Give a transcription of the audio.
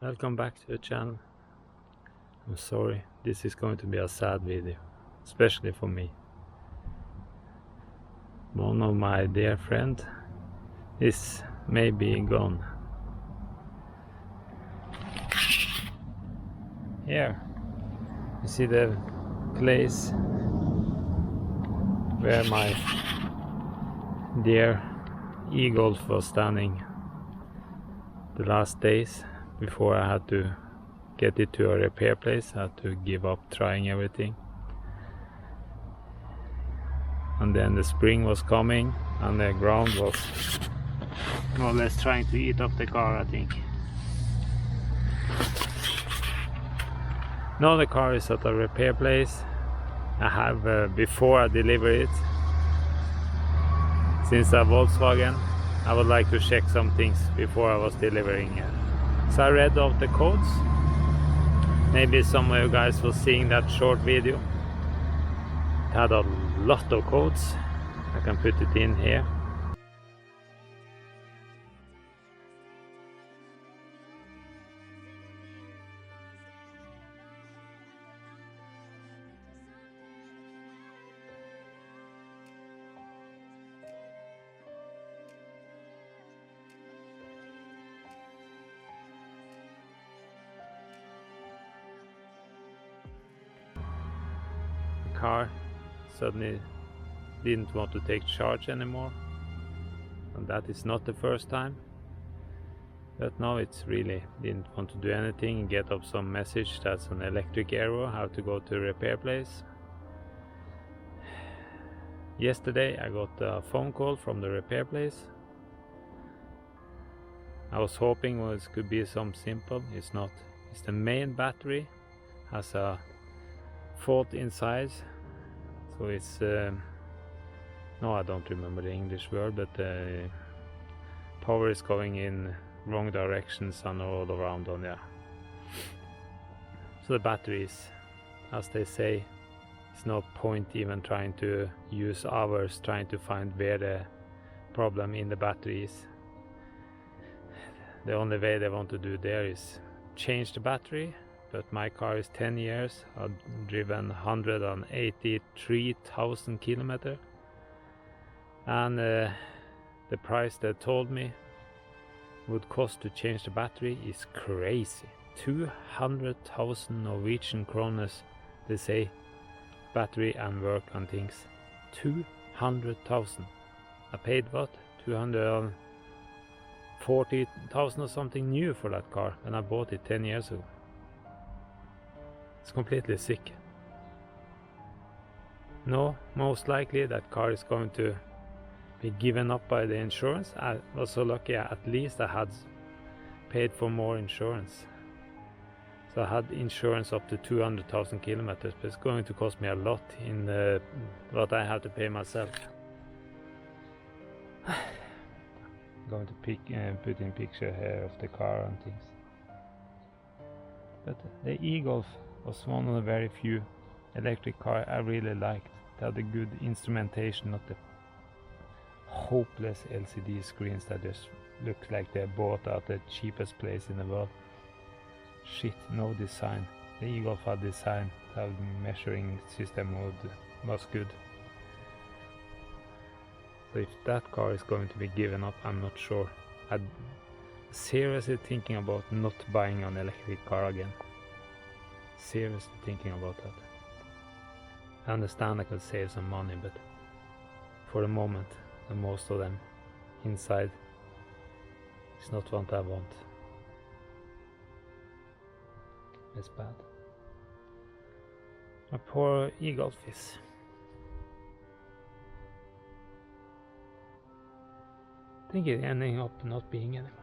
Welcome back to the channel. I'm sorry, this is going to be a sad video, especially for me. One of my dear friends is maybe gone. Here, you see the place where my dear e-golf was standing the last days before I had to get it to a repair place. I had to give up trying everything. And then the spring was coming and the ground was more or less trying to eat up the car, I think. Now the car is at a repair place. I have, before I deliver it, since a Volkswagen, I would like to check some things before I was delivering it. So I read out the codes. Maybe some of you guys were seeing that short video. It had a lot of codes. I can put it in here. Car suddenly didn't want to take charge anymore, and that is not the first time, but now it's really didn't want to do anything. Get up some message that's an electric error, how to go to repair place. Yesterday I got a phone call from the repair place. I was hoping it could be some simple. It's not. It's the main battery has a fault inside, so it's no, I don't remember the English word, but power is going in wrong directions and all around on there. So the batteries, as they say, it's no point even trying to use hours trying to find where the problem in the battery is. The only way they want to do there is change the battery. But my car is 10 years, I've driven 183,000 kilometers, and the price they told me would cost to change the battery is crazy. 200,000 Norwegian kroner, they say, battery and work and things. 200,000. I paid what? 240,000 or something new for that car when I bought it 10 years ago. It's completely sick. No, most likely that car is going to be given up by the insurance. I was so lucky, at least I had paid for more insurance. So I had insurance up to 200,000 kilometers, but it's going to cost me a lot in what I have to pay myself. I'm going to put in picture here of the car and things. But the e-golf was one of the very few electric cars I really liked. It had a good instrumentation, not the hopeless LCD screens that just look like they bought at the cheapest place in the world. Shit, no design. The e-golf had design, the measuring system was good. So if that car is going to be given up, I'm not sure. I'm seriously thinking about not buying an electric car again. Seriously thinking about that. I understand I could save some money, but for the moment, and most of them inside, it's not what I want. It's bad. My poor e-golf is. I think it's ending up not being anymore.